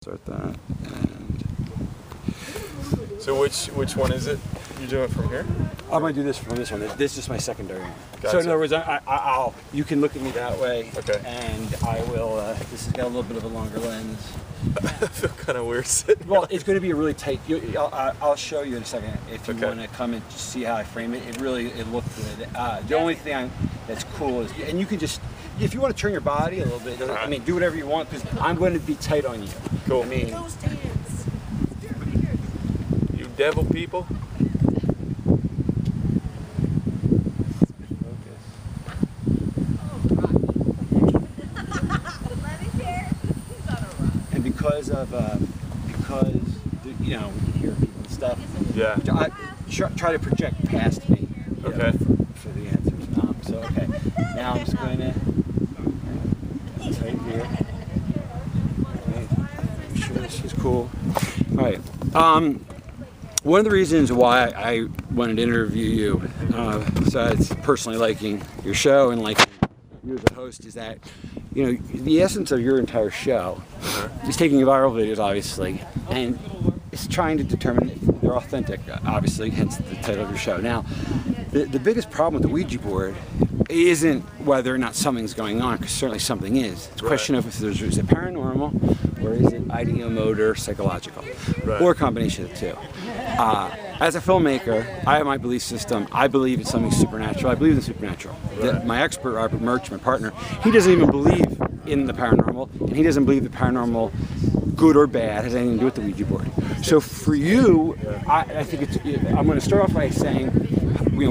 Start that. And so which one is it? You do it from here? I'm gonna do this from this one. This is my secondary one. Gotcha. So in other words, you can look at me that way. Okay. And I will. This has got a little bit of a longer lens. I feel kind of weird sitting. Well, it's going to be a really tight. I'll show you in a second if you Okay. want to come and just see how I frame it. It looked good. The only thing that's cool is, and you can just, if you want to turn your body a little bit. I mean, do whatever you want because I'm going to be tight on you. Cool. I mean, you devil people. because you know we can hear people and stuff. Yeah. I try to project past me. Okay. For the answers. So okay. Now I'm just going to right here. Okay. I'm sure this is cool. All right. One of the reasons why I wanted to interview you, besides personally liking your show and liking you as a host, is that the essence of your entire show is taking viral videos, obviously, and it's trying to determine if they're authentic, obviously, hence the title of your show. Now, the biggest problem with the Ouija board isn't whether or not something's going on, because certainly something is. It's a question of if is it paranormal, or is it ideomotor, psychological, or a combination of the two. As a filmmaker, I have my belief system. I believe it's something supernatural. I believe in the supernatural. My expert, Robert Murch, my partner, he doesn't even believe in the paranormal, and he doesn't believe the paranormal, good or bad, has anything to do with the Ouija board. So for you, I think I'm going to start off by saying,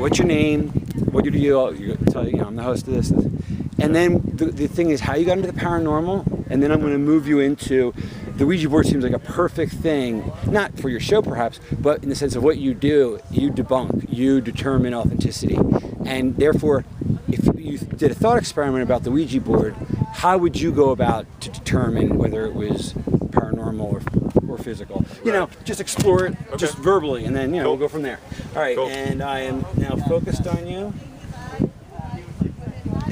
what's your name? What do you do? You tell I'm the host of this. And then the thing is how you got into the paranormal, and then I'm going to move you into the Ouija board. Seems like a perfect thing, not for your show perhaps, but in the sense of what you do, you debunk, you determine authenticity. And therefore, if you did a thought experiment about the Ouija board, how would you go about to determine whether it was paranormal or physical? Just explore it just verbally, and then we'll go from there. All right, and I am now focused on you.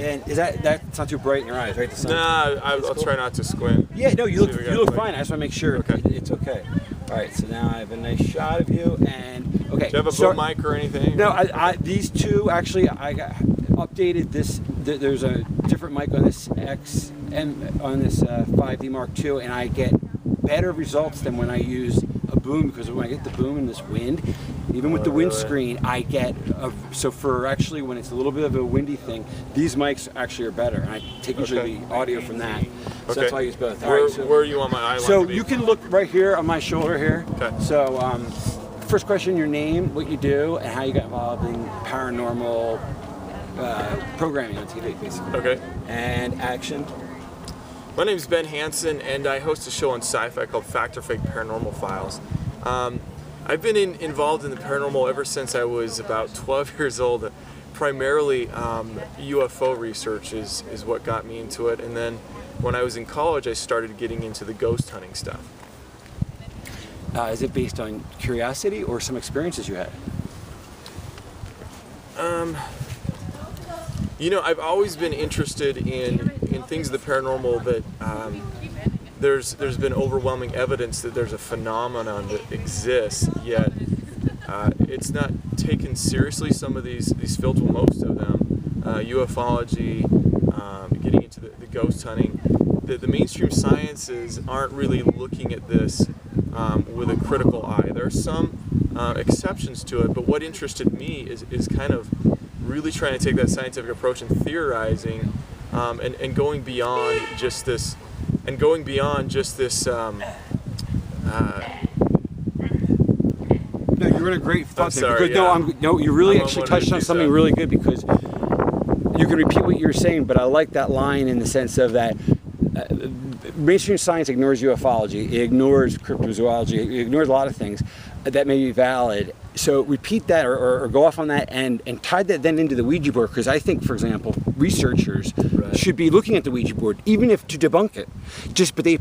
And is that's not too bright in your eyes, right? The sun. Nah, I'll try not to squint. Yeah, no, you look fine. I just want to make sure it's okay. All right, so now I have a nice shot of you, and okay. Do you have a boom mic or anything? No, these two actually I got updated this. There's a different mic on this 5D Mark II, and I get better results than when I use a boom, because when I get the boom in this wind, even with the windscreen, I get so for actually when it's a little bit of a windy thing, these mics actually are better, and I take usually the audio from that. So that's why I use both. Where are you on my eye line? So you can look right here on my shoulder here. Okay. So first question: your name, what you do, and how you got involved in paranormal programming on TV, basically. Okay. And action. My name is Ben Hansen, and I host a show on Sci-Fi called Fact or Fake Paranormal Files. I've been involved in the paranormal ever since I was about 12 years old. Primarily, UFO research is what got me into it, and then when I was in college, I started getting into the ghost hunting stuff. Is it based on curiosity or some experiences you had? I've always been interested in things of the paranormal that there's been overwhelming evidence that there's a phenomenon that exists, yet it's not taken seriously. Some of these fields, well, most of them, ufology, getting into the ghost hunting, the mainstream sciences aren't really looking at this with a critical eye. There are some exceptions to it, but what interested me is kind of really trying to take that scientific approach and theorizing and going beyond just this. No, you're in a great thought there. Sorry, you really actually touched on something really good, because you can repeat what you're saying, but I like that line in the sense of that mainstream science ignores ufology, it ignores cryptozoology, it ignores a lot of things that may be valid. So repeat that or go off on that and tie that then into the Ouija board, because I think, for example, researchers should be looking at the Ouija board, even if to debunk it,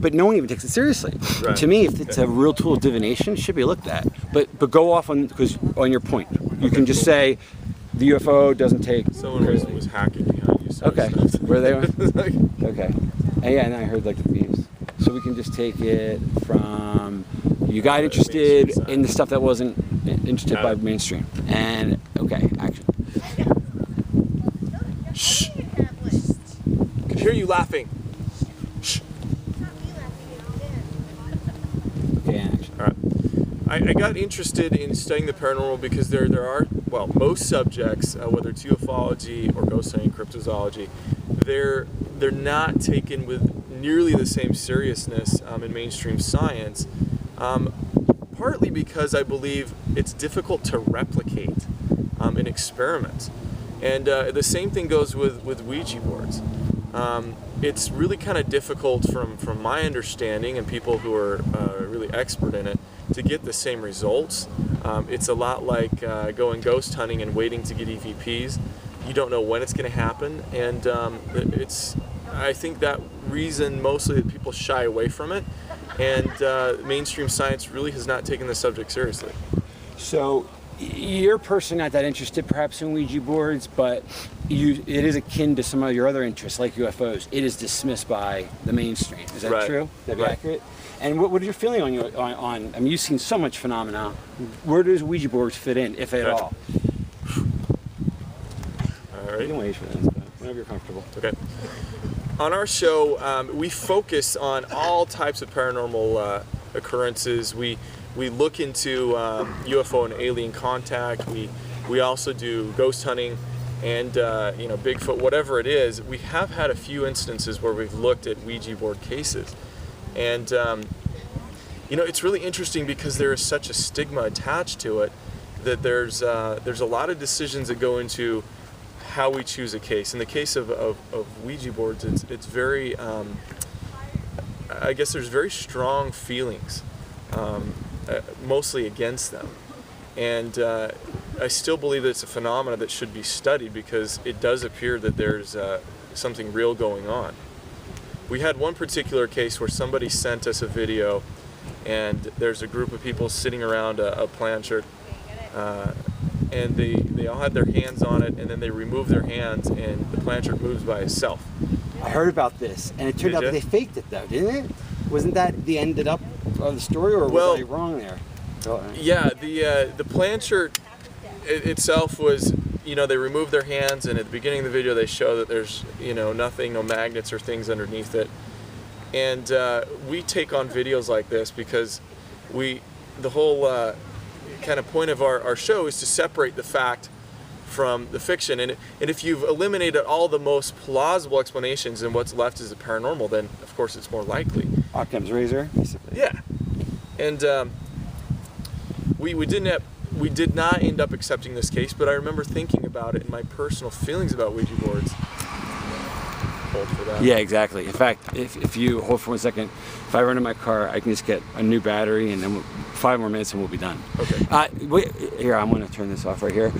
but no one even takes it seriously. Right. To me, if it's a real tool of divination, it should be looked at. But go off on your point. You can just say the UFO doesn't take. Someone was hacking behind you. So okay, where they were. Okay, and I heard like the beeps. So So we can just take it from you got interested in the stuff that wasn't interested by mainstream. And okay, action. Shh. I can hear you laughing. Shh. Okay, action. All right. I got interested in studying the paranormal because there are, well, most subjects, whether it's ufology or ghost hunting, cryptozoology, they're not taken with nearly the same seriousness in mainstream science, partly because I believe it's difficult to replicate in experiments. And the same thing goes with Ouija boards. It's really kind of difficult from my understanding and people who are really expert in it to get the same results. It's a lot like going ghost hunting and waiting to get EVPs. You don't know when it's going to happen, and I think that reason mostly that people shy away from it, and mainstream science really has not taken the subject seriously. So you're personally not that interested perhaps in Ouija boards, but it is akin to some of your other interests like UFOs. It is dismissed by the mainstream. Is that Right. true? That be Right. accurate? And what is your feeling on I mean, you've seen so much phenomena. Where does Ouija boards fit in, if at all? All right. You can wait for this, but whenever you're comfortable. Okay. On our show, we focus on all types of paranormal occurrences. We look into UFO and alien contact. We also do ghost hunting and Bigfoot, whatever it is. We have had a few instances where we've looked at Ouija board cases, and it's really interesting because there is such a stigma attached to it that there's a lot of decisions that go into how we choose a case. In the case of Ouija boards, it's very, I guess there's very strong feelings, mostly against them. And I still believe that it's a phenomenon that should be studied because it does appear that there's something real going on. We had one particular case where somebody sent us a video, and there's a group of people sitting around a planchette, and they all had their hands on it, and then they remove their hands, and the planchette moves by itself. I heard about this, and it turned out that they faked it, though, didn't it? Wasn't that the ended up of the story, or was I wrong there? Yeah, the planchette itself was, they removed their hands, and at the beginning of the video they show that there's, nothing, no magnets or things underneath it. And we take on videos like this because the whole kind of point of our show is to separate the fact from the fiction. And if you've eliminated all the most plausible explanations and what's left is the paranormal, then of course it's more likely. Occam's razor, basically. Yeah. And we did not end up accepting this case, but I remember thinking about it and my personal feelings about Ouija boards. Hold for that. Yeah, exactly. In fact, if you hold for 1 second, if I run in my car, I can just get a new battery, and then 5 more minutes and we'll be done. Okay. Wait, here, I'm going to turn this off right here.